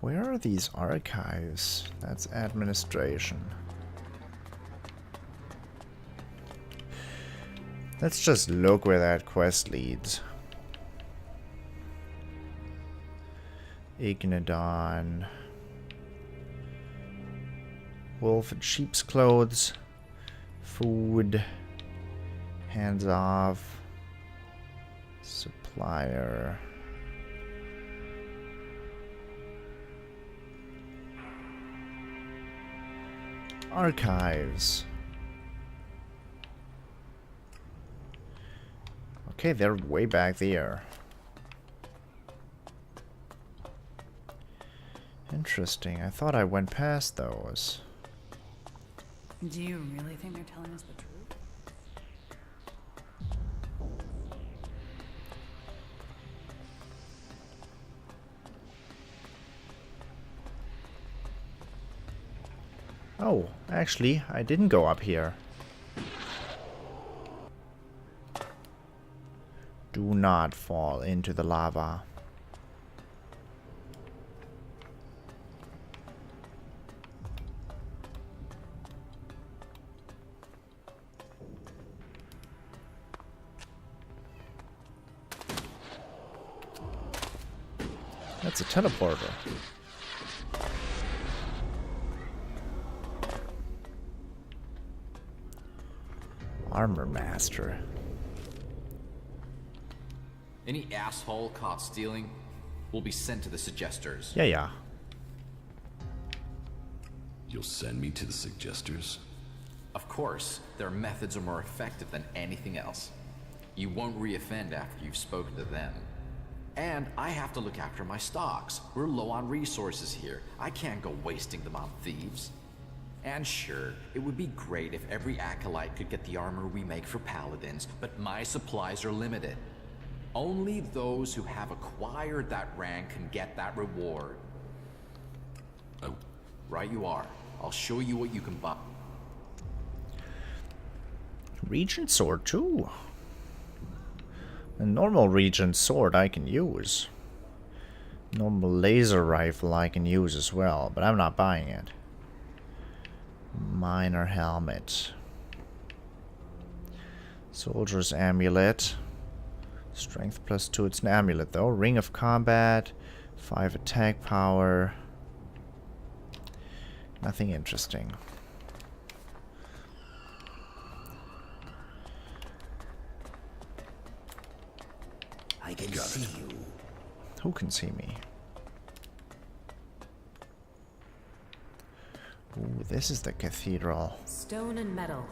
Where are these archives? That's administration. Let's just look where that quest leads. Ignodon. Wolf in sheep's clothes. Food. Hands off. Supplier. Archives. Okay, they're way back there. Interesting. I thought I went past those. Do you really think they're telling us the truth? Oh, actually, I didn't go up here. Do not fall into the lava. That's a teleporter. Armor Master. Any asshole caught stealing will be sent to the Suggesters. Yeah. You'll send me to the Suggesters? Of course, their methods are more effective than anything else. You won't reoffend after you've spoken to them. And I have to look after my stocks. We're low on resources here. I can't go wasting them on thieves. And sure, it would be great if every acolyte could get the armor we make for paladins, but my supplies are limited. Only those who have acquired that rank can get that reward. Oh. Right you are. I'll show you what you can buy. Regent sword too. A normal Regent sword I can use. Normal laser rifle I can use as well, but I'm not buying it. Miner helmet. Soldier's amulet. Strength +2. It's an amulet though. Ring of combat. 5 attack power. Nothing interesting. I can see you. Who can see me? Ooh, this is the cathedral. Stone and metal.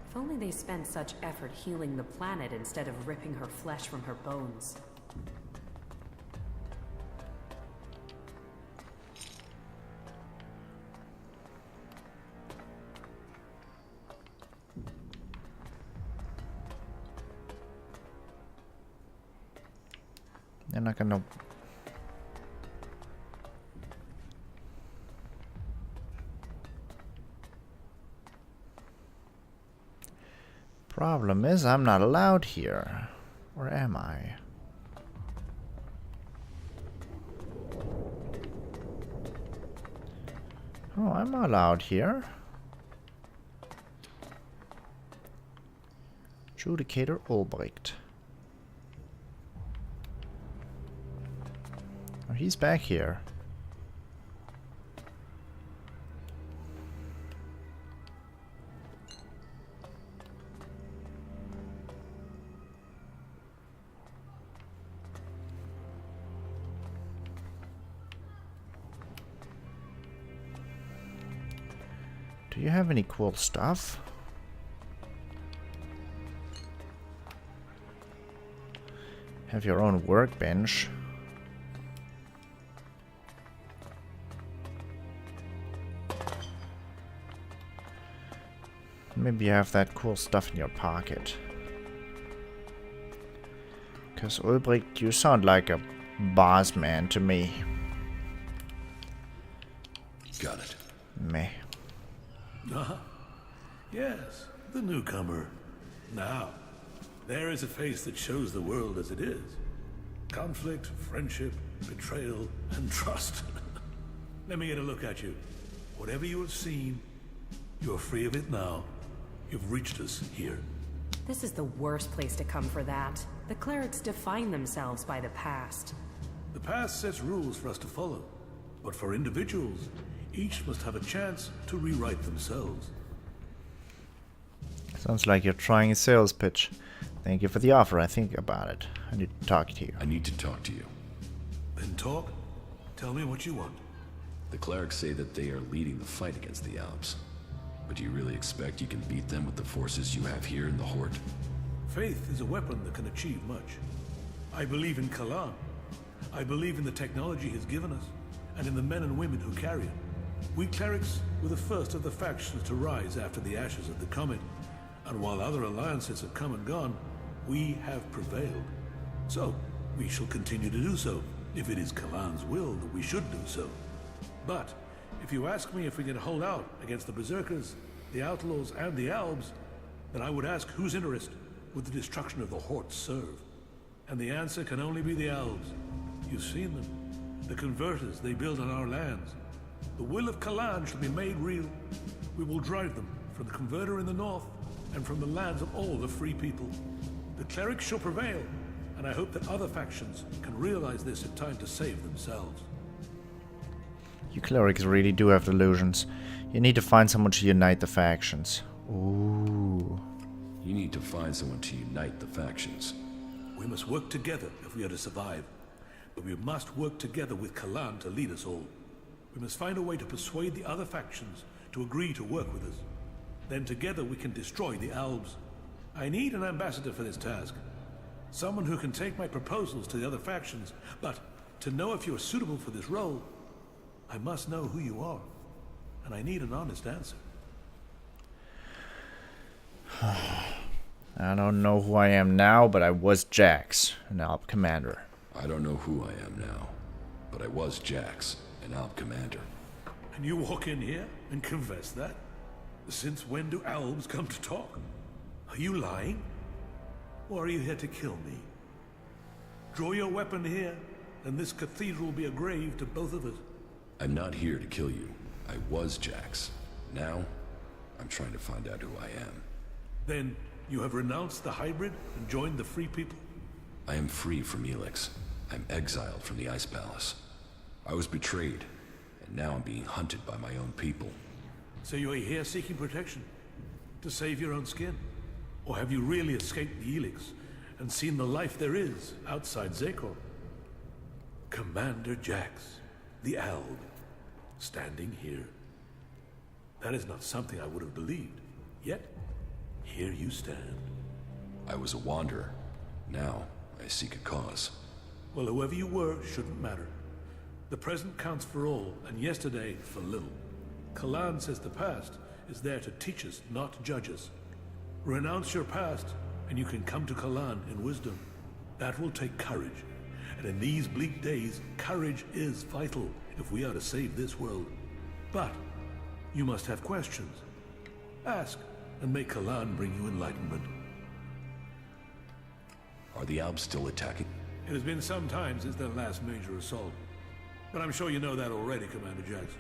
If only they spent such effort healing the planet instead of ripping her flesh from her bones. They're not gonna... Problem is, I'm not allowed here. Or am I? Oh, I'm allowed here. Judicator Ulbricht. Oh, he's back here. Do you have any cool stuff? Have your own workbench. Maybe you have that cool stuff in your pocket. Because Ulbricht, you sound like a boss man to me. Got it. Meh. Yes, the newcomer. Now, there is a face that shows the world as it is. Conflict, friendship, betrayal, and trust. Let me get a look at you. Whatever you have seen, you're free of it now. You've reached us here. This is the worst place to come for that. The clerics define themselves by the past. The past sets rules for us to follow. But for individuals, each must have a chance to rewrite themselves. Sounds like you're trying a sales pitch. Thank you for the offer. I think about it. I need to talk to you. I need to talk to you. Then talk. Tell me what you want. The clerics say that they are leading the fight against the Alps. But do you really expect you can beat them with the forces you have here in the Horde? Faith is a weapon that can achieve much. I believe in Kalan. I believe in the technology he's given us, and in the men and women who carry it. We clerics were the first of the factions to rise after the ashes of the comet, and while other alliances have come and gone, we have prevailed. So, we shall continue to do so, if it is Kalan's will that we should do so. But, if you ask me if we can hold out against the Berserkers, the Outlaws, and the Albs, then I would ask whose interest would the destruction of the Horde serve? And the answer can only be the Albs. You've seen them. The converters they build on our lands. The will of Kalan shall be made real. We will drive them from the converter in the north and from the lands of all the free people. The clerics shall prevail, and I hope that other factions can realize this in time to save themselves. You clerics really do have delusions. You need to find someone to unite the factions. Ooh. You need to find someone to unite the factions. We must work together if we are to survive. But we must work together with Kalan to lead us all. We must find a way to persuade the other factions to agree to work with us. Then together we can destroy the Albs. I need an ambassador for this task. Someone who can take my proposals to the other factions, but to know if you are suitable for this role, I must know who you are. And I need an honest answer. I don't know who I am now, but I was Jax, an Alp commander. I don't know who I am now, but I was Jax, an Alp commander. And you walk in here and confess that? Since when do Albs come to talk? Are you lying? Or are you here to kill me? Draw your weapon here, and this cathedral will be a grave to both of us. I'm not here to kill you. I was Jax. Now, I'm trying to find out who I am. Then, you have renounced the hybrid and joined the free people? I am free from Elex. I'm exiled from the Ice Palace. I was betrayed, and now I'm being hunted by my own people. So you're here seeking protection? To save your own skin? Or have you really escaped the Elex and seen the life there is outside Zekor? Commander Jax, the Alb, standing here. That is not something I would have believed. Yet, here you stand. I was a wanderer. Now, I seek a cause. Well, whoever you were shouldn't matter. The present counts for all, and yesterday for little. Kalan says the past is there to teach us, not judge us. Renounce your past, and you can come to Kalan in wisdom. That will take courage. And in these bleak days, courage is vital if we are to save this world. But you must have questions. Ask, and make Kalan bring you enlightenment. Are the Albs still attacking? It has been some time since their last major assault. But I'm sure you know that already, Commander Jax.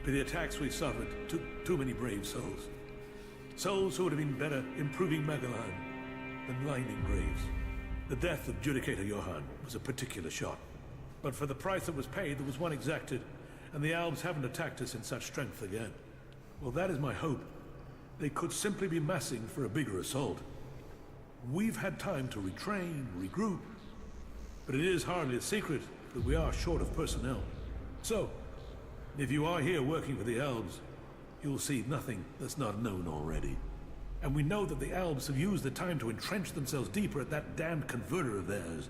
For the attacks we suffered took too many brave souls. Souls who would have been better improving Magalan than lying in graves. The death of Judicator Johann was a particular shock. But for the price that was paid, there was one exacted, and the Albs haven't attacked us in such strength again. Well, that is my hope. They could simply be massing for a bigger assault. We've had time to retrain, regroup, but it is hardly a secret that we are short of personnel. So, if you are here working for the Albs, you'll see nothing that's not known already. And we know that the Albs have used the time to entrench themselves deeper at that damned converter of theirs.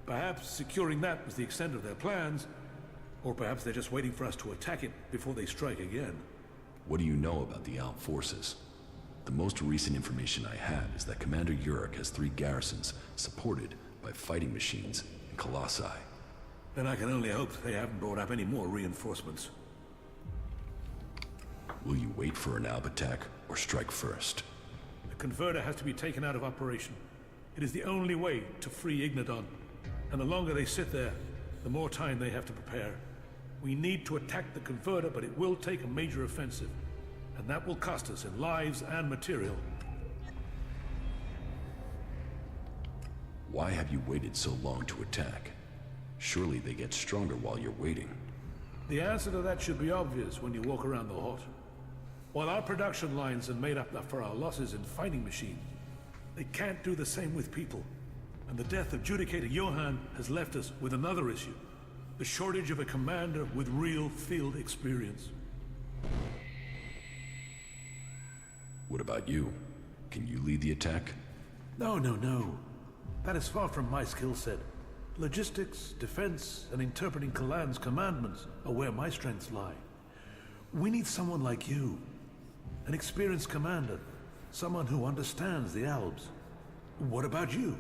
Perhaps securing that was the extent of their plans, or perhaps they're just waiting for us to attack it before they strike again. What do you know about the Alp forces? The most recent information I had is that Commander Uruk has 3 garrisons supported by fighting machines and colossi. Then I can only hope they haven't brought up any more reinforcements. Will you wait for an Alp attack or strike first? The converter has to be taken out of operation. It is the only way to free Ignadon. And the longer they sit there, the more time they have to prepare. We need to attack the converter, but it will take a major offensive. And that will cost us in lives and material. Why have you waited so long to attack? Surely they get stronger while you're waiting. The answer to that should be obvious when you walk around the Horde. While our production lines have made up for our losses in fighting machines, they can't do the same with people. And the death of Judicator Johann has left us with another issue. The shortage of a commander with real field experience. What about you? Can you lead the attack? No. That is far from my skill set. Logistics, defense, and interpreting Kalan's commandments are where my strengths lie. We need someone like you. An experienced commander. Someone who understands the Alps. What about you?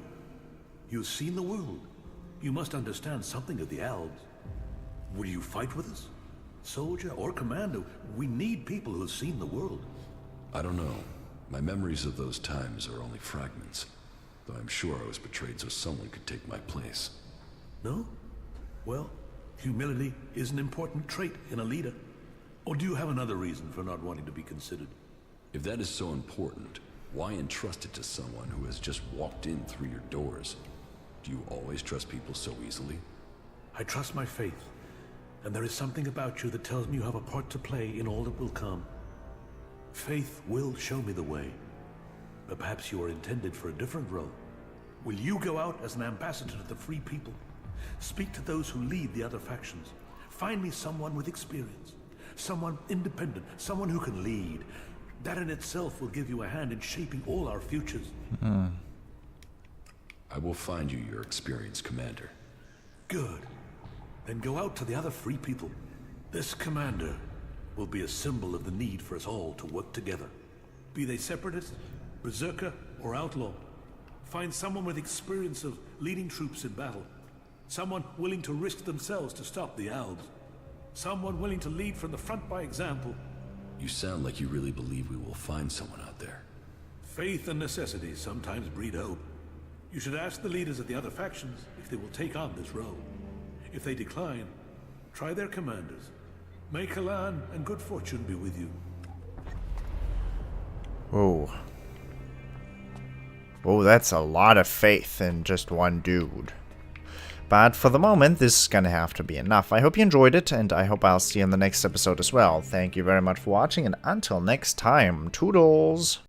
You've seen the world. You must understand something of the Alps. Will you fight with us? Soldier or commander, we need people who've seen the world. I don't know. My memories of those times are only fragments. Though I'm sure I was betrayed so someone could take my place. No? Well, humility is an important trait in a leader. Or do you have another reason for not wanting to be considered? If that is so important, why entrust it to someone who has just walked in through your doors? Do you always trust people so easily? I trust my faith, and there is something about you that tells me you have a part to play in all that will come. Faith will show me the way, but perhaps you are intended for a different role. Will you go out as an ambassador to the free people? Speak to those who lead the other factions. Find me someone with experience, someone independent, someone who can lead. That in itself will give you a hand in shaping all our futures. I will find you your experienced commander. Good. Then go out to the other free people. This commander will be a symbol of the need for us all to work together. Be they separatist, berserker, or outlaw. Find someone with experience of leading troops in battle. Someone willing to risk themselves to stop the Alps. Someone willing to lead from the front by example. You sound like you really believe we will find someone out there. Faith and necessity sometimes breed hope. You should ask the leaders of the other factions if they will take on this role. If they decline, try their commanders. May Kalan and good fortune be with you. Whoa. Whoa, that's a lot of faith in just one dude. But for the moment, this is gonna have to be enough. I hope you enjoyed it, and I hope I'll see you in the next episode as well. Thank you very much for watching, and until next time, toodles!